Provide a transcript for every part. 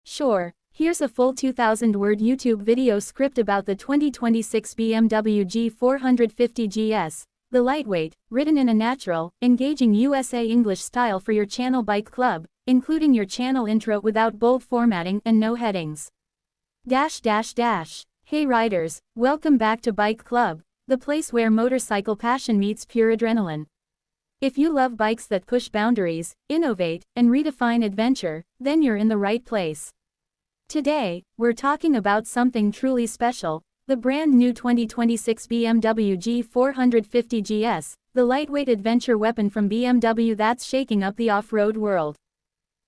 Sure, here's a full 2,000-word YouTube video script about the 2026 BMW G450 GS, the lightweight, written in a natural, engaging USA English style for your channel Bike Club, including your channel intro without bold formatting and no headings. Hey riders, welcome back to Bike Club, the place where motorcycle passion meets pure adrenaline. If you love bikes that push boundaries, innovate, and redefine adventure, then you're in the right place. Today, we're talking about something truly special, the brand new 2026 BMW G450 GS, the lightweight adventure weapon from BMW that's shaking up the off-road world.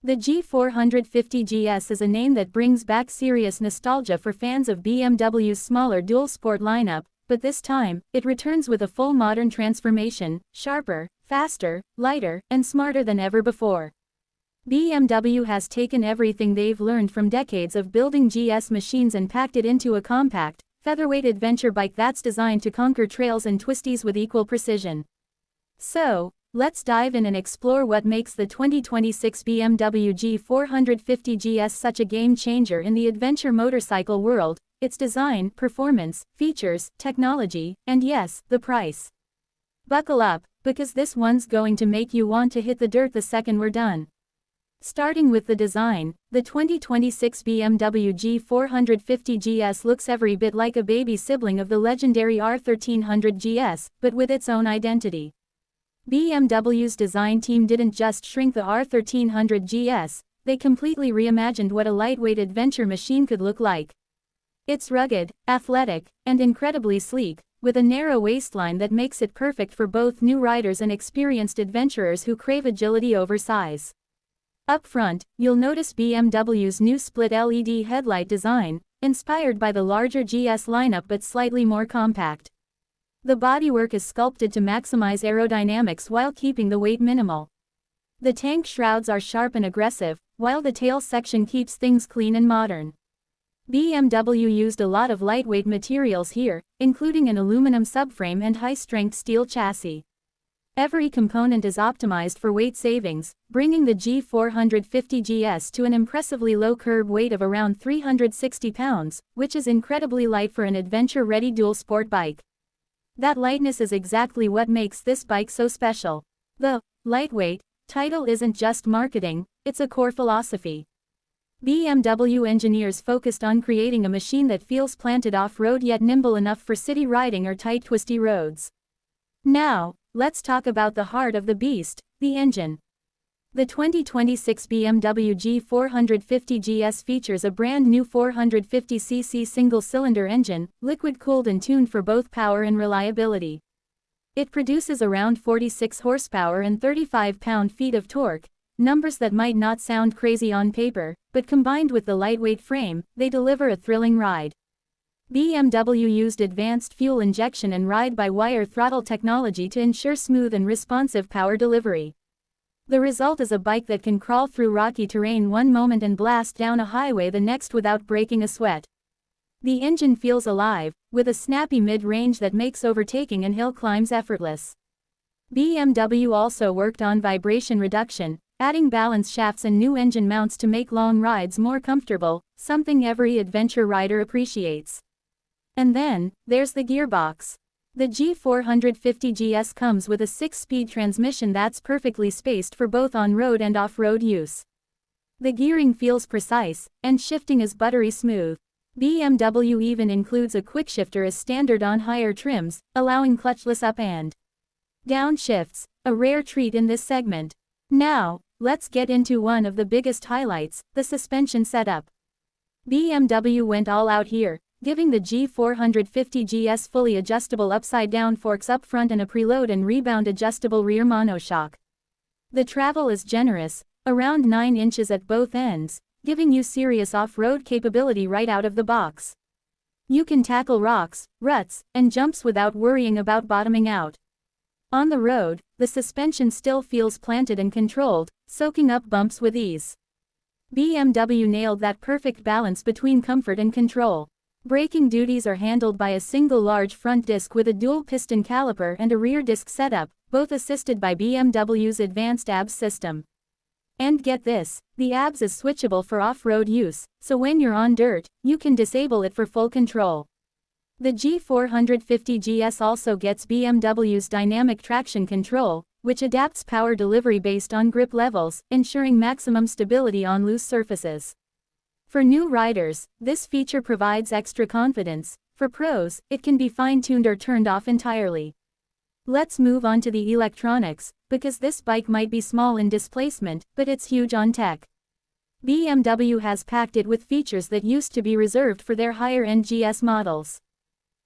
The G450 GS is a name that brings back serious nostalgia for fans of BMW's smaller dual-sport lineup, but this time, it returns with a full modern transformation, sharper, faster, lighter, and smarter than ever before. BMW has taken everything they've learned from decades of building GS machines and packed it into a compact, featherweight adventure bike that's designed to conquer trails and twisties with equal precision. So, let's dive in and explore what makes the 2026 BMW G450 GS such a game-changer in the adventure motorcycle world: its design, performance, features, technology, and yes, the price. Buckle up, because this one's going to make you want to hit the dirt the second we're done. Starting with the design, the 2026 BMW G450 GS looks every bit like a baby sibling of the legendary R1300 GS, but with its own identity. BMW's design team didn't just shrink the R1300 GS, they completely reimagined what a lightweight adventure machine could look like. It's rugged, athletic, and incredibly sleek, with a narrow waistline that makes it perfect for both new riders and experienced adventurers who crave agility over size. Up front, you'll notice BMW's new split LED headlight design, inspired by the larger GS lineup but slightly more compact. The bodywork is sculpted to maximize aerodynamics while keeping the weight minimal. The tank shrouds are sharp and aggressive, while the tail section keeps things clean and modern. BMW used a lot of lightweight materials here, including an aluminum subframe and high-strength steel chassis. Every component is optimized for weight savings, bringing the G450 GS to an impressively low curb weight of around 360 pounds, which is incredibly light for an adventure-ready dual-sport bike. That lightness is exactly what makes this bike so special. The lightweight title isn't just marketing, it's a core philosophy. BMW engineers focused on creating a machine that feels planted off-road yet nimble enough for city riding or tight twisty roads. Now, let's talk about the heart of the beast, the engine. The 2026 BMW G450 GS features a brand new 450cc single-cylinder engine, liquid-cooled and tuned for both power and reliability. It produces around 46 horsepower and 35 pound-feet of torque, numbers that might not sound crazy on paper, but combined with the lightweight frame, they deliver a thrilling ride. BMW used advanced fuel injection and ride-by-wire throttle technology to ensure smooth and responsive power delivery. The result is a bike that can crawl through rocky terrain one moment and blast down a highway the next without breaking a sweat. The engine feels alive, with a snappy mid-range that makes overtaking and hill climbs effortless. BMW also worked on vibration reduction, adding balance shafts and new engine mounts to make long rides more comfortable, something every adventure rider appreciates. And then, there's the gearbox. The G450 GS comes with a 6-speed transmission that's perfectly spaced for both on-road and off-road use. The gearing feels precise, and shifting is buttery smooth. BMW even includes a quickshifter as standard on higher trims, allowing clutchless up and down shifts, a rare treat in this segment. Now, let's get into one of the biggest highlights, the suspension setup. BMW went all out here, giving the G450 GS fully adjustable upside-down forks up front and a preload and rebound adjustable rear monoshock. The travel is generous, around 9 inches at both ends, giving you serious off-road capability right out of the box. You can tackle rocks, ruts, and jumps without worrying about bottoming out. On the road, the suspension still feels planted and controlled, soaking up bumps with ease. BMW nailed that perfect balance between comfort and control. Braking duties are handled by a single large front disc with a dual-piston caliper and a rear disc setup, both assisted by BMW's advanced ABS system. And get this, the ABS is switchable for off-road use, so when you're on dirt, you can disable it for full control. The G450 GS also gets BMW's dynamic traction control, which adapts power delivery based on grip levels, ensuring maximum stability on loose surfaces. For new riders, this feature provides extra confidence. For pros, it can be fine-tuned or turned off entirely. Let's move on to the electronics, because this bike might be small in displacement, but it's huge on tech. BMW has packed it with features that used to be reserved for their higher-end GS models.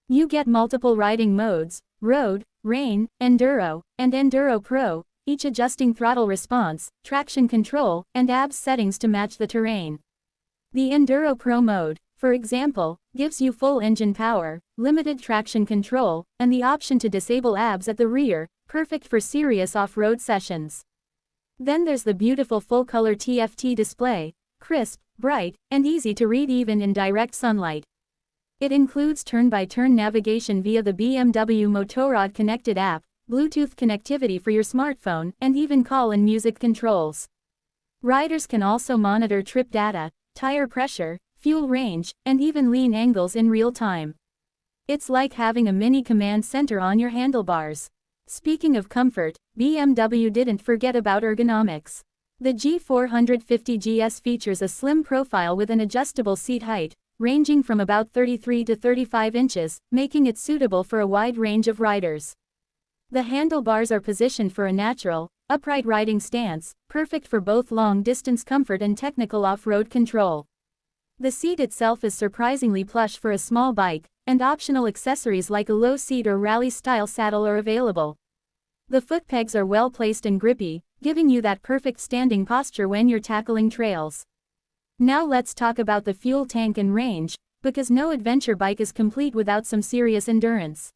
You get multiple riding modes, Road, Rain, Enduro, and Enduro Pro, each adjusting throttle response, traction control, and ABS settings to match the terrain. The Enduro Pro mode, for example, gives you full engine power, limited traction control, and the option to disable ABS at the rear, perfect for serious off-road sessions. Then there's the beautiful full-color TFT display, crisp, bright, and easy to read even in direct sunlight. It includes turn-by-turn navigation via the BMW Motorrad connected app, Bluetooth connectivity for your smartphone, and even call and music controls. Riders can also monitor trip data, tire pressure, fuel range, and even lean angles in real time. It's like having a mini command center on your handlebars. Speaking of comfort, BMW didn't forget about ergonomics. The G450 GS features a slim profile with an adjustable seat height, ranging from about 33 to 35 inches, making it suitable for a wide range of riders. The handlebars are positioned for a natural, upright riding stance, perfect for both long-distance comfort and technical off-road control. The seat itself is surprisingly plush for a small bike, and optional accessories like a low seat or rally-style saddle are available. The foot pegs are well placed and grippy, giving you that perfect standing posture when you're tackling trails. Now let's talk about the fuel tank and range, because no adventure bike is complete without some serious endurance.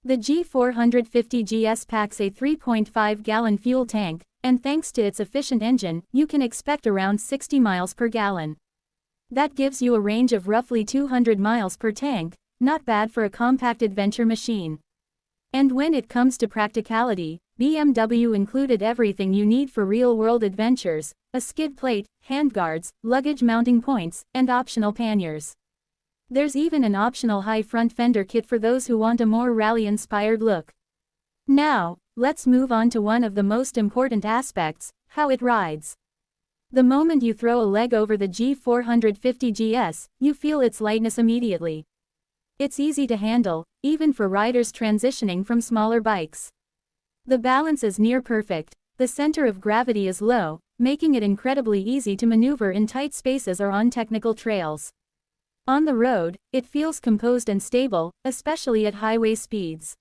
The G450 GS packs a 3.5-gallon fuel tank, and thanks to its efficient engine, you can expect around 60 miles per gallon. That gives you a range of roughly 200 miles per tank, not bad for a compact adventure machine. And when it comes to practicality, BMW included everything you need for real-world adventures: a skid plate, handguards, luggage mounting points, and optional panniers. There's even an optional high front fender kit for those who want a more rally-inspired look. Now, let's move on to one of the most important aspects: how it rides. The moment you throw a leg over the G450 GS, you feel its lightness immediately. It's easy to handle, even for riders transitioning from smaller bikes. The balance is near perfect, the center of gravity is low, making it incredibly easy to maneuver in tight spaces or on technical trails. On the road, it feels composed and stable, especially at highway speeds.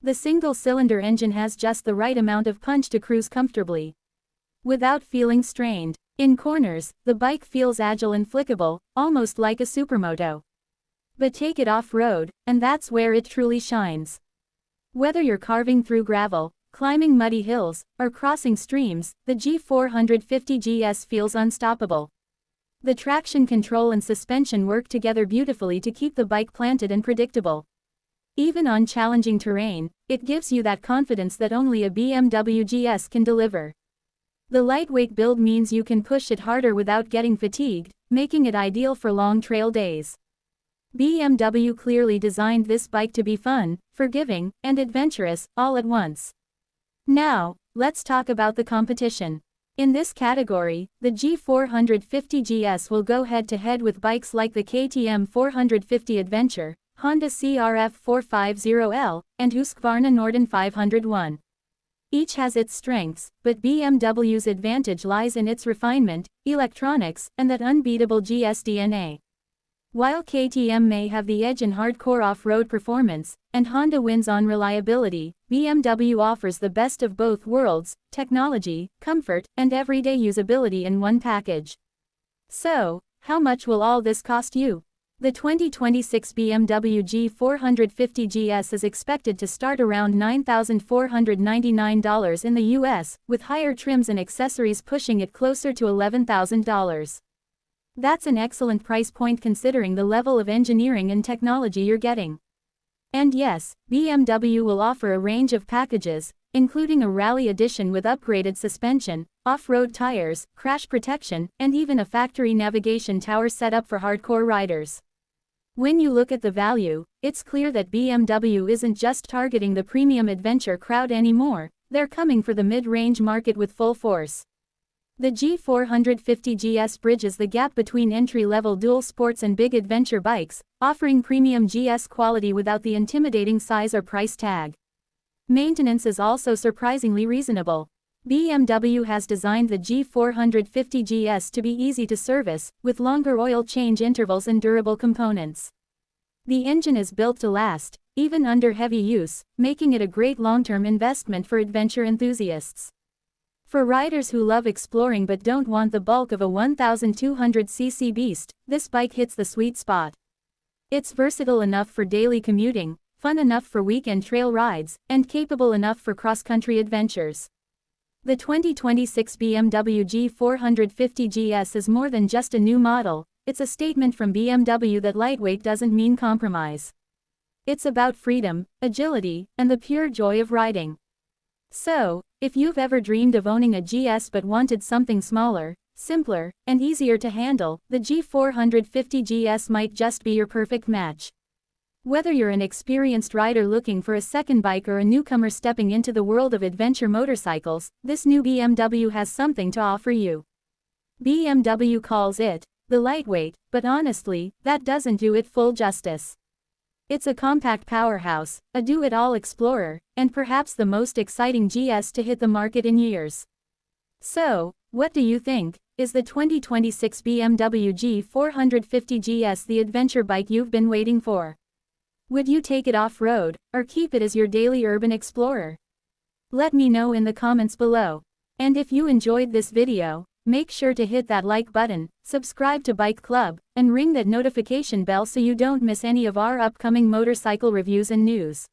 The single-cylinder engine has just the right amount of punch to cruise comfortably, without feeling strained. In corners, the bike feels agile and flickable, almost like a supermoto. But take it off-road, and that's where it truly shines. Whether you're carving through gravel, climbing muddy hills, or crossing streams, the G450 GS feels unstoppable. The traction control and suspension work together beautifully to keep the bike planted and predictable. Even on challenging terrain, it gives you that confidence that only a BMW GS can deliver. The lightweight build means you can push it harder without getting fatigued, making it ideal for long trail days. BMW clearly designed this bike to be fun, forgiving, and adventurous, all at once. Now, let's talk about the competition. In this category, the G450 GS will go head-to-head with bikes like the KTM 450 Adventure, Honda CRF 450L, and Husqvarna Norden 501. Each has its strengths, but BMW's advantage lies in its refinement, electronics, and that unbeatable GS DNA. While KTM may have the edge in hardcore off-road performance, and Honda wins on reliability, BMW offers the best of both worlds: technology, comfort, and everyday usability in one package. So, how much will all this cost you? The 2026 BMW G450 GS is expected to start around $9,499 in the US, with higher trims and accessories pushing it closer to $11,000. That's an excellent price point considering the level of engineering and technology you're getting. And yes, BMW will offer a range of packages, including a rally edition with upgraded suspension, off-road tires, crash protection, and even a factory navigation tower set up for hardcore riders. When you look at the value, it's clear that BMW isn't just targeting the premium adventure crowd anymore, they're coming for the mid-range market with full force. The G450 GS bridges the gap between entry-level dual sports and big adventure bikes, offering premium GS quality without the intimidating size or price tag. Maintenance is also surprisingly reasonable. BMW has designed the G450 GS to be easy to service, with longer oil change intervals and durable components. The engine is built to last, even under heavy use, making it a great long-term investment for adventure enthusiasts. For riders who love exploring but don't want the bulk of a 1200cc beast, this bike hits the sweet spot. It's versatile enough for daily commuting, fun enough for weekend trail rides, and capable enough for cross-country adventures. The 2026 BMW G450 GS is more than just a new model, it's a statement from BMW that lightweight doesn't mean compromise. It's about freedom, agility, and the pure joy of riding. So, if you've ever dreamed of owning a GS but wanted something smaller, simpler, and easier to handle, the G450 GS might just be your perfect match. Whether you're an experienced rider looking for a second bike or a newcomer stepping into the world of adventure motorcycles, this new BMW has something to offer you. BMW calls it the lightweight, but honestly, that doesn't do it full justice. It's a compact powerhouse, a do-it-all explorer, and perhaps the most exciting GS to hit the market in years. So, what do you think? Is the 2026 BMW G450 GS the adventure bike you've been waiting for? Would you take it off-road, or keep it as your daily urban explorer? Let me know in the comments below. And if you enjoyed this video, make sure to hit that like button, subscribe to Bike Club, and ring that notification bell so you don't miss any of our upcoming motorcycle reviews and news.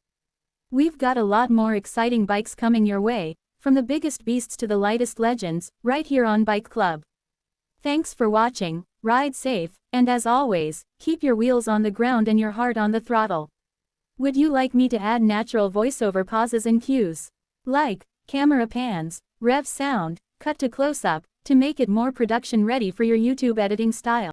We've got a lot more exciting bikes coming your way, from the biggest beasts to the lightest legends, right here on Bike Club. Thanks for watching, ride safe, and as always, keep your wheels on the ground and your heart on the throttle. Would you like me to add natural voiceover pauses and cues? Like camera pans, rev sound, cut to close-up, to make it more production ready for your YouTube editing style.